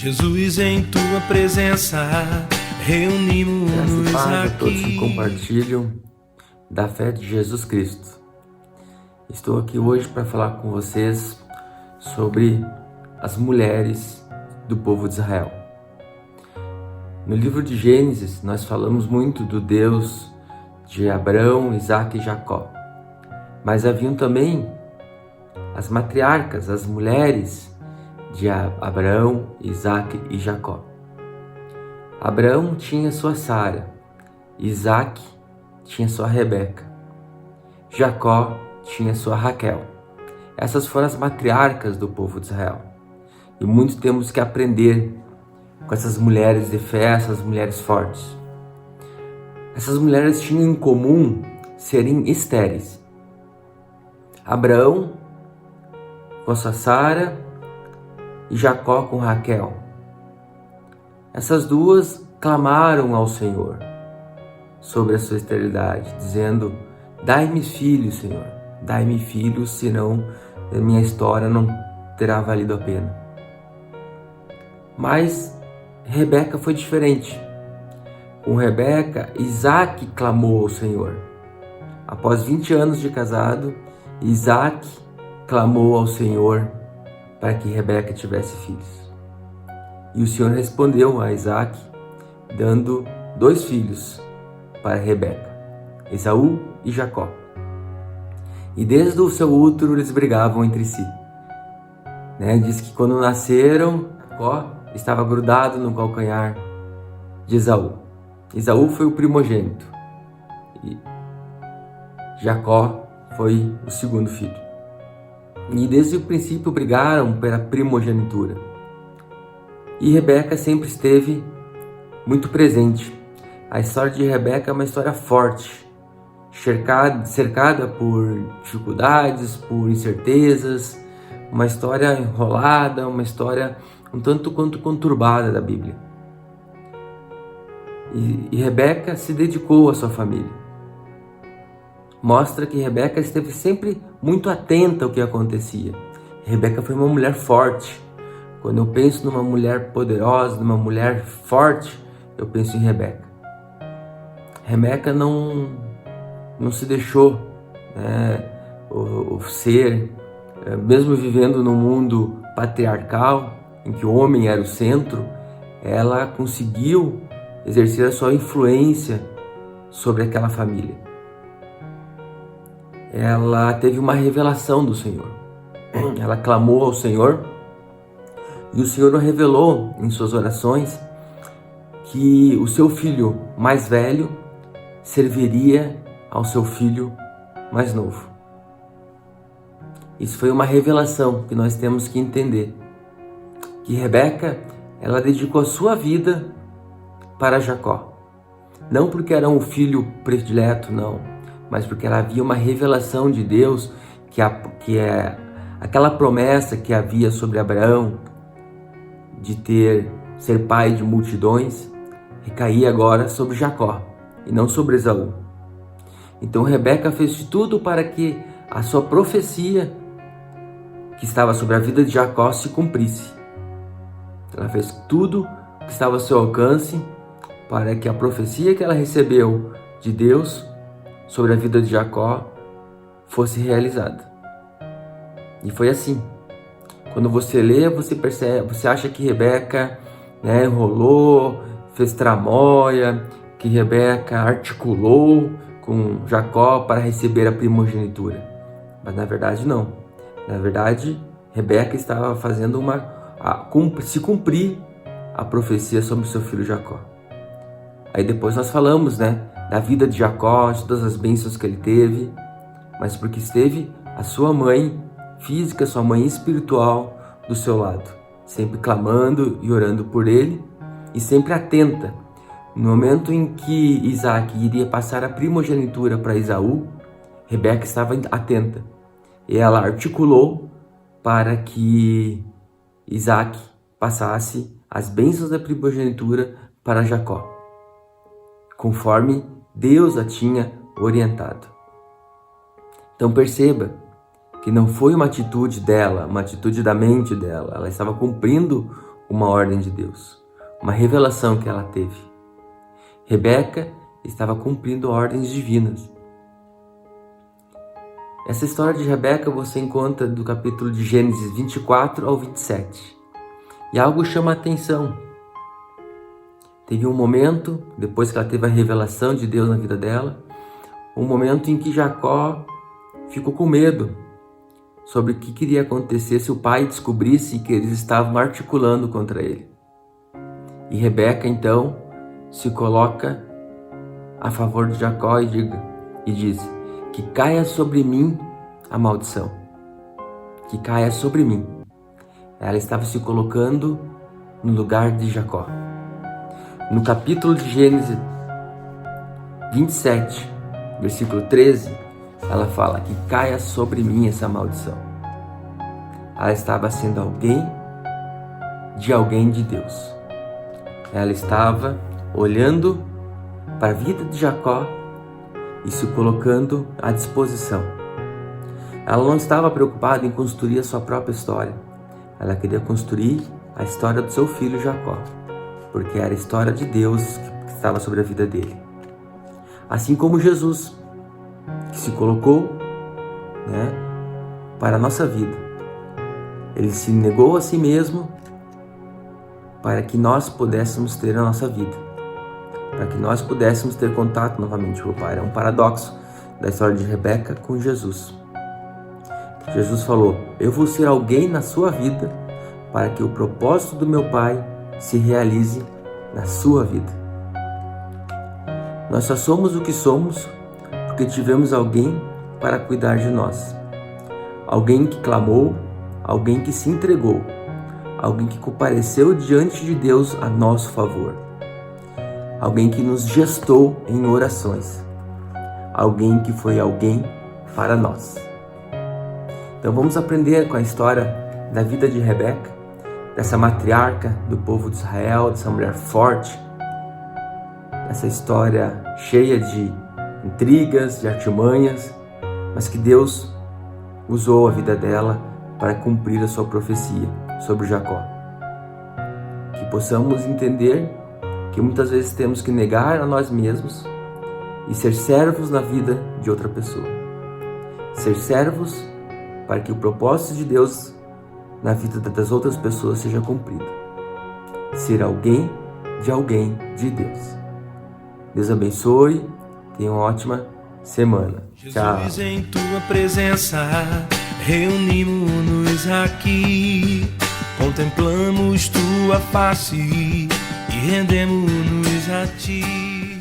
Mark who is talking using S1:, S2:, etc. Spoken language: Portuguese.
S1: Jesus, em tua presença, reunimos-nos
S2: a todos
S1: aqui.
S2: que compartilham da fé de Jesus Cristo. Estou aqui hoje para falar com vocês sobre as mulheres do povo de Israel. No livro de Gênesis, nós falamos muito do Deus de Abraão, Isaque e Jacó. Mas haviam também as matriarcas, as mulheres de Abraão, Isaque e Jacó. Abraão tinha sua Sara, Isaque tinha sua Rebeca, Jacó tinha sua Raquel. Essas foram as matriarcas do povo de Israel. E muito temos que aprender com essas mulheres de fé, essas mulheres fortes. Essas mulheres tinham em comum serem estéreis. Abraão com sua Sara e Jacó com Raquel. Essas duas clamaram ao Senhor sobre a sua esterilidade, dizendo: dai-me filhos, Senhor, dai-me filhos, senão a minha história não terá valido a pena. Mas Rebeca foi diferente. Com Rebeca, Isaque clamou ao Senhor. Após 20 anos de casado, Isaque clamou ao Senhor para que Rebeca tivesse filhos. E o Senhor respondeu a Isaque, dando 2 filhos para Rebeca, Esaú e Jacó. E desde o seu útero eles brigavam entre si. Diz que quando nasceram, Jacó estava grudado no calcanhar de Esaú. Esaú foi o primogênito e Jacó foi o segundo filho. E desde o princípio brigaram pela primogenitura. E Rebeca sempre esteve muito presente. A história de Rebeca é uma história forte, cercada por dificuldades, por incertezas, uma história enrolada, uma história um tanto quanto conturbada da Bíblia. E Rebeca se dedicou à sua família. Mostra que Rebeca esteve sempre muito atenta ao que acontecia. Rebeca foi uma mulher forte. Quando eu penso numa mulher poderosa, numa mulher forte, eu penso em Rebeca. Rebeca não se deixou mesmo vivendo num mundo patriarcal, em que o homem era o centro, ela conseguiu exercer a sua influência sobre aquela família. Ela teve uma revelação do Senhor. Ela clamou ao Senhor e o Senhor revelou em suas orações que o seu filho mais velho serviria ao seu filho mais novo. Isso foi uma revelação que nós temos que entender. Que Rebeca, ela dedicou a sua vida para Jacó. Não porque era um filho predileto, não, mas porque ela havia uma revelação de Deus, que é aquela promessa que havia sobre Abraão de ser pai de multidões, recaía agora sobre Jacó e não sobre Esaú. Então Rebeca fez de tudo para que a sua profecia que estava sobre a vida de Jacó se cumprisse. Ela fez tudo que estava ao seu alcance para que a profecia que ela recebeu de Deus sobre a vida de Jacó fosse realizada. E foi assim. Quando você lê, você percebe, você acha que Rebeca enrolou, fez tramóia, que Rebeca articulou com Jacó para receber a primogenitura. Mas na verdade não. Na verdade, Rebeca estava fazendo se cumprir a profecia sobre o seu filho Jacó. Aí depois nós falamos, da vida de Jacó, de todas as bênçãos que ele teve, mas porque esteve a sua mãe física, sua mãe espiritual do seu lado, sempre clamando e orando por ele e sempre atenta. No momento em que Isaque iria passar a primogenitura para Esaú, Rebeca estava atenta e ela articulou para que Isaque passasse as bênçãos da primogenitura para Jacó, conforme Deus a tinha orientado. Então perceba que não foi uma atitude dela, uma atitude da mente dela. Ela estava cumprindo uma ordem de Deus, uma revelação que ela teve. Rebeca estava cumprindo ordens divinas. Essa história de Rebeca você encontra do capítulo de Gênesis 24 ao 27. E algo chama a atenção. Teve um momento, depois que ela teve a revelação de Deus na vida dela, um momento em que Jacó ficou com medo sobre o que iria acontecer se o pai descobrisse que eles estavam articulando contra ele. E Rebeca então se coloca a favor de Jacó e diz: que caia sobre mim a maldição, que caia sobre mim. Ela estava se colocando no lugar de Jacó. No capítulo de Gênesis 27, versículo 13, ela fala que caia sobre mim essa maldição. Ela estava sendo alguém de Deus. Ela estava olhando para a vida de Jacó e se colocando à disposição. Ela não estava preocupada em construir a sua própria história. Ela queria construir a história do seu filho Jacó, porque era a história de Deus que estava sobre a vida dele. Assim como Jesus, que se colocou, para a nossa vida. Ele se negou a si mesmo para que nós pudéssemos ter a nossa vida, para que nós pudéssemos ter contato novamente com o Pai. É um paradoxo da história de Rebeca com Jesus. Jesus falou: eu vou ser alguém na sua vida para que o propósito do meu Pai se realize na sua vida. Nós só somos o que somos porque tivemos alguém para cuidar de nós. Alguém que clamou, alguém que se entregou, alguém que compareceu diante de Deus a nosso favor. Alguém que nos gestou em orações. Alguém que foi alguém para nós. Então vamos aprender com a história da vida de Rebeca, dessa matriarca do povo de Israel, dessa mulher forte, essa história cheia de intrigas, de artimanhas, mas que Deus usou a vida dela para cumprir a sua profecia sobre Jacó. Que possamos entender que muitas vezes temos que negar a nós mesmos e ser servos na vida de outra pessoa. Ser servos para que o propósito de Deus na vida das outras pessoas seja cumprido. Ser alguém de Deus. Deus abençoe, tenha uma ótima semana. Tchau.
S1: Jesus, em tua presença, reunimos-nos aqui, contemplamos tua face e rendemos-nos a ti.